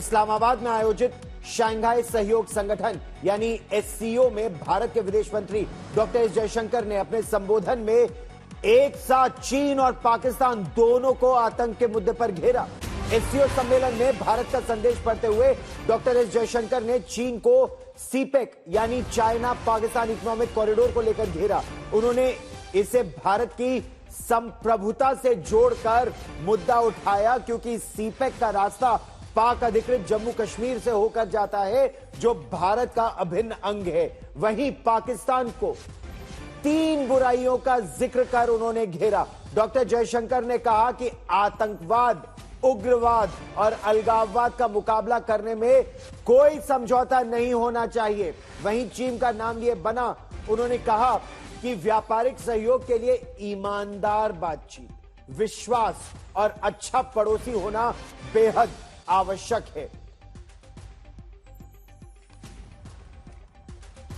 इस्लामाबाद में आयोजित शंघाई सहयोग संगठन यानी एससीओ में भारत के विदेश मंत्री डॉक्टर एस जयशंकर ने अपने संबोधन में एक साथ चीन और पाकिस्तान दोनों को आतंक के मुद्दे पर घेरा। एससीओ सम्मेलन में भारत का संदेश पढ़ते हुए डॉक्टर एस जयशंकर ने चीन को सीपेक यानी चाइना पाकिस्तान इकोनॉमिक कॉरिडोर को लेकर घेरा। उन्होंने इसे भारत की संप्रभुता से जोड़कर मुद्दा उठाया, क्योंकि सीपेक का रास्ता पाक अधिकृत जम्मू कश्मीर से होकर जाता है, जो भारत का अभिन्न अंग है। वहीं पाकिस्तान को 3 बुराइयों का जिक्र कर उन्होंने घेरा। डॉक्टर जयशंकर ने कहा कि आतंकवाद, उग्रवाद और अलगाववाद का मुकाबला करने में कोई समझौता नहीं होना चाहिए। वहीं चीन का नाम लिए बना उन्होंने कहा कि व्यापारिक सहयोग के लिए ईमानदार बातचीत, विश्वास और अच्छा पड़ोसी होना बेहद आवश्यक है।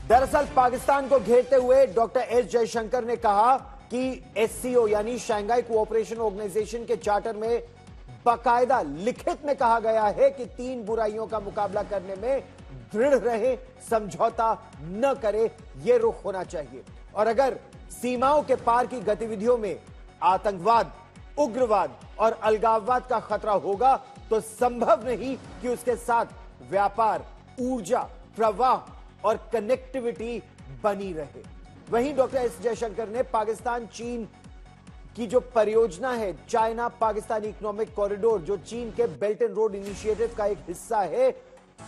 दरअसल पाकिस्तान को घेरते हुए डॉक्टर एस जयशंकर ने कहा कि एससीओ यानी शंघाई कोऑपरेशन ऑर्गेनाइजेशन के चार्टर में बाकायदा लिखित में कहा गया है कि 3 बुराइयों का मुकाबला करने में दृढ़ रहे, समझौता न करे, यह रुख होना चाहिए। और अगर सीमाओं के पार की गतिविधियों में आतंकवाद, उग्रवाद और अलगाववाद का खतरा होगा तो संभव नहीं कि उसके साथ व्यापार, ऊर्जा, प्रवाह और कनेक्टिविटी बनी रहे। वहीं डॉक्टर एस जयशंकर ने पाकिस्तान चीन की जो परियोजना है चाइना पाकिस्तान इकोनॉमिक कॉरिडोर, जो चीन के बेल्ट एंड रोड इनिशिएटिव का एक हिस्सा है,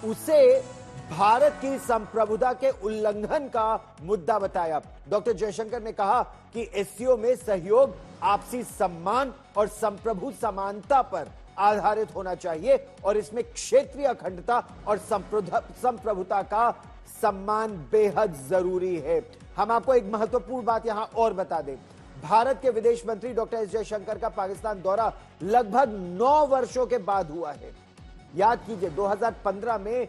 उसे भारत की संप्रभुता के उल्लंघन का मुद्दा बताया। डॉक्टर जयशंकर ने कहा कि एससीओ में सहयोग आपसी सम्मान और संप्रभु समानता पर आधारित होना चाहिए और इसमें क्षेत्रीय अखंडता और संप्रभुता का सम्मान बेहद जरूरी है। हम आपको एक महत्वपूर्ण बात यहां और बता दें। भारत के विदेश मंत्री डॉक्टर एस जयशंकर का पाकिस्तान दौरा लगभग 9 वर्षों के बाद हुआ है। याद कीजिए 2015 में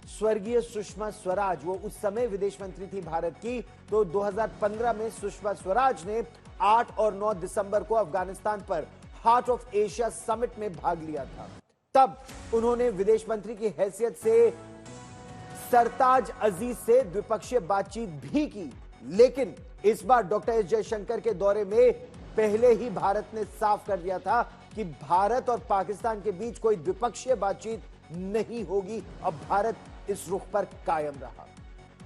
स्वर्गीय सुषमा स्वराज, वो उस समय विदेश मंत्री थी भारत की, तो 2015 में सुषमा स्वराज ने 8 और 9 दिसंबर को अफगानिस्तान पर हार्ट ऑफ एशिया समिट में भाग लिया था। तब उन्होंने विदेश मंत्री की हैसियत से सरताज अजीज से द्विपक्षीय बातचीत भी की, लेकिन इस बार डॉक्टर एस जयशंकर के दौरे में पहले ही भारत ने साफ कर दिया था कि भारत और पाकिस्तान के बीच कोई द्विपक्षीय बातचीत नहीं होगी। अब भारत इस रुख पर कायम रहा।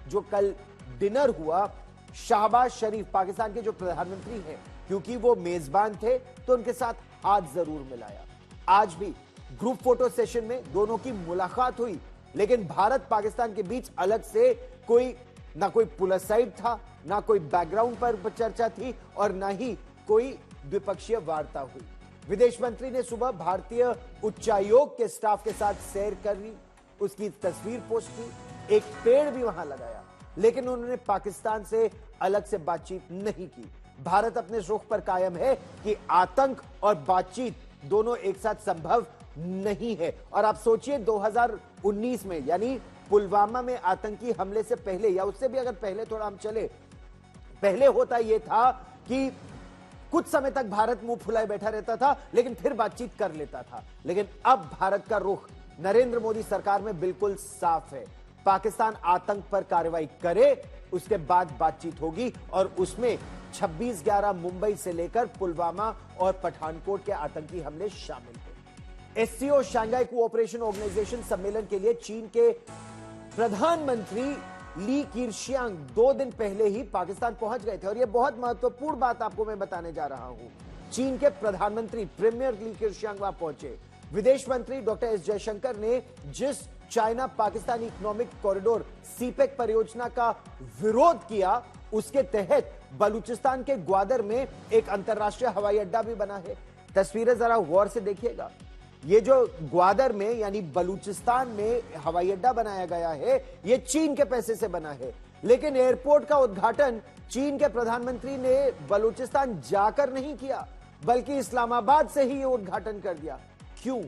जो कल डिनर हुआ, शहबाज शरीफ पाकिस्तान के जो प्रधानमंत्री हैं, क्योंकि वो मेजबान थे तो उनके साथ हाथ जरूर मिलाया। आज भी ग्रुप फोटो सेशन में दोनों की मुलाकात हुई, लेकिन भारत पाकिस्तान के बीच अलग से ना कोई पुलस साइड था, ना कोई बैकग्राउंड पर चर्चा थी और ना ही कोई द्विपक्षीय वार्ता हुई। विदेश मंत्री ने सुबह भारतीय उच्चायोग के स्टाफ के साथ सैर करी, उसकी तस्वीर पोस्ट की, एक पेड़ भी वहां लगाया, लेकिन उन्होंने पाकिस्तान से अलग से बातचीत नहीं की। भारत अपने रुख पर कायम है कि आतंक और बातचीत दोनों एक साथ संभव नहीं है। और आप सोचिए 2019 में यानी पुलवामा में आतंकी हमले से पहले या उससे भी अगर पहले थोड़ा हम चले, पहले होता यह था कि कुछ समय तक भारत मुंह फुलाए बैठा रहता था, लेकिन फिर बातचीत कर लेता था। लेकिन अब भारत का रुख नरेंद्र मोदी सरकार में बिल्कुल साफ है। पाकिस्तान आतंक पर कार्रवाई करे, उसके बाद बातचीत होगी और उसमें 26/11 मुंबई से लेकर पुलवामा और पठानकोट के आतंकी हमले शामिल हैं। एससीओ शंघाई कोऑपरेशन ऑर्गेनाइजेशन सम्मेलन के लिए चीन के प्रधानमंत्री ली कीरशियांग 2 दिन पहले ही पाकिस्तान पहुंच गए थे और यह बहुत महत्वपूर्ण बात आपको मैं बताने जा रहा हूं। चीन के प्रधानमंत्री प्रीमियर ली कीरशियांग वहां पहुंचे। विदेश मंत्री डॉक्टर एस जयशंकर ने जिस China Pakistan economic corridor CPEC परियोजना का विरोध किया, उसके तहत बलूचिस्तान के ग्वादर में एक अंतरराष्ट्रीय हवाई अड्डा भी बना है। तस्वीरें जरा गौर से देखिएगा। ये जो ग्वादर में यानी बलूचिस्तान में हवाई अड्डा बनाया गया है, ये चीन के पैसे से बना है, लेकिन एयरपोर्ट का उद्घाटन चीन के प्रधानमंत्री ने बलूचिस्तान जाकर नहीं किया, बल्कि इस्लामाबाद से ही ये उद्घाटन कर दिया। क्यों?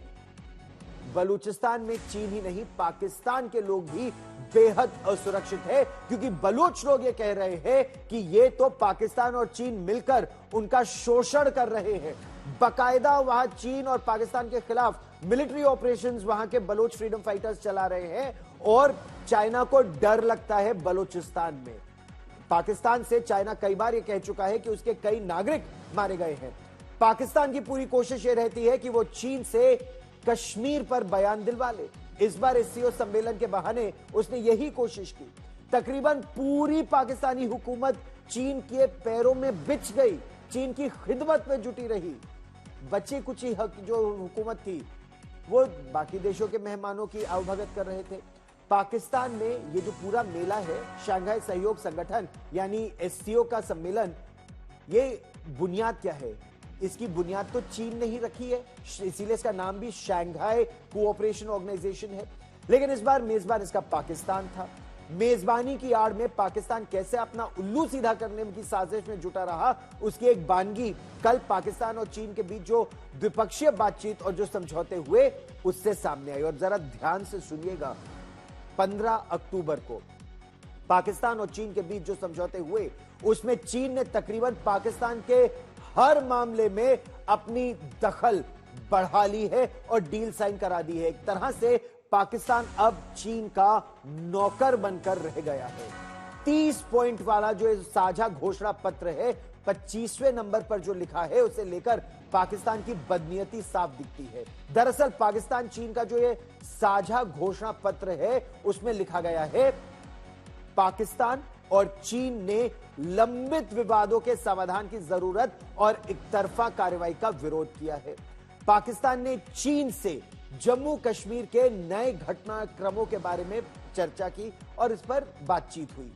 बलूचिस्तान में चीन ही नहीं, पाकिस्तान के लोग भी बेहद असुरक्षित है, क्योंकि बलूच लोग ये कह रहे हैं कि ये तो पाकिस्तान और चीन मिलकर उनका शोषण कर रहे हैं। बाकायदा वहां चीन और पाकिस्तान के खिलाफ मिलिट्री ऑपरेशंस वहां के बलोच फ्रीडम फाइटर्स चला रहे हैं और चाइना को डर लगता है बलोचिस्तान में। पाकिस्तान से चाइना कई बार यह कह चुका है कि उसके कई नागरिक मारे गए हैं। पाकिस्तान की पूरी कोशिश यह रहती है कि वो चीन से कश्मीर पर बयान दिलवा ले। इस बार एससीओ सम्मेलन के बहाने उसने यही कोशिश की। तकरीबन पूरी पाकिस्तानी हुकूमत चीन के पैरों में बिछ गई, चीन की खिदमत में जुटी रही। बची कुछ ही जो हुकूमत थी वो बाकी देशों के मेहमानों की आवभगत कर रहे थे। पाकिस्तान में ये जो पूरा मेला है, शंघाई सहयोग संगठन यानी एससीओ का सम्मेलन, ये बुनियाद क्या है? इसकी बुनियाद तो चीन ने ही रखी है, इसीलिए इसका नाम भी शंघाई कोऑपरेशन ऑर्गेनाइजेशन है। लेकिन इस बार मेजबान इसका पाकिस्तान था। मेजबानी की आड़ में पाकिस्तान कैसे अपना उल्लू सीधा करने की साजिश में जुटा रहा, उसकी एक बानगी कल पाकिस्तान और चीन के बीच जो द्विपक्षीय बातचीत और जो समझौते हुए उससे सामने आई। और जरा ध्यान से सुनिएगा, 15 अक्टूबर को पाकिस्तान और चीन के बीच जो समझौते हुए उसमें चीन ने तकरीबन पाकिस्तान के हर मामले में अपनी दखल बढ़ा ली है और डील साइन करा दी है। एक तरह से पाकिस्तान अब चीन का नौकर बनकर रह गया है। 30 पॉइंट वाला जो साझा घोषणा पत्र है, 25वें नंबर पर जो लिखा है, उसे लेकर पाकिस्तान की बदनीयती साफ दिखती है। दरअसल पाकिस्तान चीन का जो ये साझा घोषणा पत्र है उसमें लिखा गया है, पाकिस्तान और चीन ने लंबित विवादों के समाधान की जरूरत और एकतरफा कार्रवाई का विरोध किया है। पाकिस्तान ने चीन से जम्मू कश्मीर के नए घटनाक्रमों के बारे में चर्चा की और इस पर बातचीत हुई।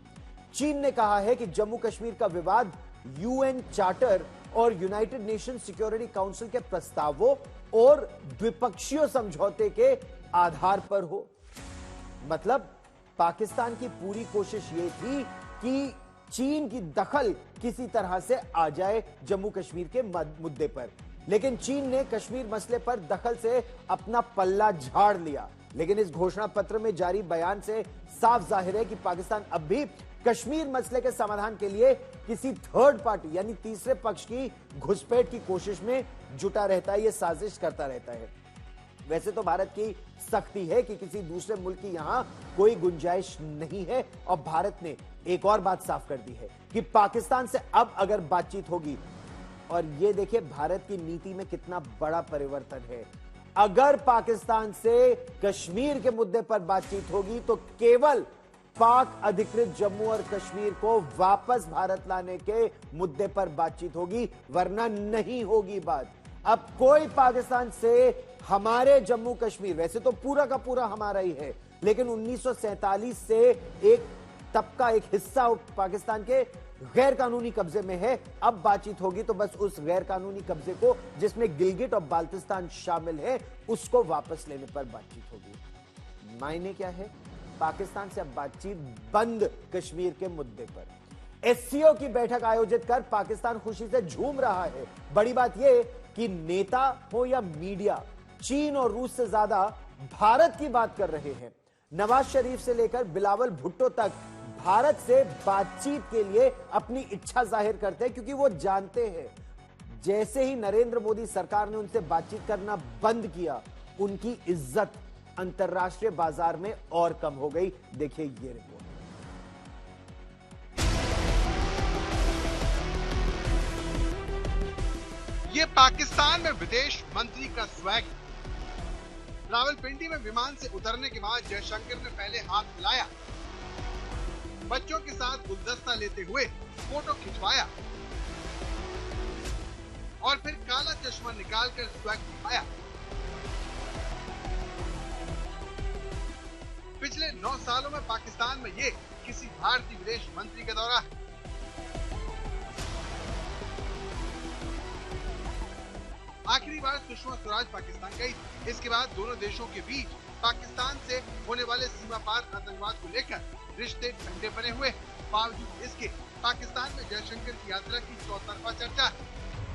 चीन ने कहा है कि जम्मू कश्मीर का विवाद यूएन चार्टर और यूनाइटेड नेशन सिक्योरिटी काउंसिल के प्रस्तावों और द्विपक्षीय समझौते के आधार पर हो। मतलब पाकिस्तान की पूरी कोशिश यह थी कि चीन की दखल किसी तरह से आ जाए जम्मू कश्मीर के मुद्दे पर, लेकिन चीन ने कश्मीर मसले पर दखल से अपना पल्ला झाड़ लिया। लेकिन इस घोषणा पत्र में जारी बयान से साफ जाहिर है कि पाकिस्तान अब भी कश्मीर मसले के समाधान के लिए किसी थर्ड पार्टी यानी तीसरे पक्ष की घुसपैठ की कोशिश में जुटा रहता है, यह साजिश करता रहता है। वैसे तो भारत की सख्ती है कि किसी दूसरे मुल्क की यहां कोई गुंजाइश नहीं है और भारत ने एक और बात साफ कर दी है कि पाकिस्तान से अब अगर बातचीत होगी, और ये देखिए भारत की नीति में कितना बड़ा परिवर्तन है, अगर पाकिस्तान से कश्मीर के मुद्दे पर बातचीत होगी तो केवल पाक अधिकृत जम्मू और कश्मीर को वापस भारत लाने के मुद्दे पर बातचीत होगी, वरना नहीं होगी बात। अब कोई पाकिस्तान से हमारे जम्मू कश्मीर, वैसे तो पूरा का पूरा हमारा ही है, लेकिन 1947 से एक तबका, एक हिस्सा पाकिस्तान के गैर कानूनी कब्जे में है। अब बातचीत होगी तो बस उस गैर कानूनी कब्जे को, जिसमें गिलगिट और बाल्टिस्तान शामिल है, उसको वापस लेने पर बातचीत होगी। मायने क्या है? पाकिस्तान से अब बातचीत बंद कश्मीर के मुद्दे पर। एससीओ की बैठक आयोजित कर पाकिस्तान खुशी से झूम रहा है। बड़ी बात यह कि नेता हो या मीडिया, चीन और रूस से ज्यादा भारत की बात कर रहे हैं। नवाज शरीफ से लेकर बिलावल भुट्टो तक भारत से बातचीत के लिए अपनी इच्छा जाहिर करते हैं, क्योंकि वो जानते हैं जैसे ही नरेंद्र मोदी सरकार ने उनसे बातचीत करना बंद किया, उनकी इज्जत अंतर्राष्ट्रीय बाजार में और कम हो गई। देखिए ये रिपोर्ट। ये पाकिस्तान में विदेश मंत्री का स्वैग। रावलपिंडी में विमान से उतरने के बाद जयशंकर ने पहले हाथ मिलाया, बच्चों के साथ गुलदस्ता लेते हुए फोटो खिंचवाया और फिर काला चश्मा निकालकर स्वैग दिखाया। पिछले 9 सालों में पाकिस्तान में ये किसी भारतीय विदेश मंत्री का दौरा है। आखिरी बार सुषमा स्वराज पाकिस्तान गई थी। इसके बाद दोनों देशों के बीच पाकिस्तान से होने वाले सीमा पार आतंकवाद को लेकर रिश्ते ठंडे बने हुए। बावजूद इसके पाकिस्तान में जयशंकर की यात्रा की चौतरफा चर्चा है।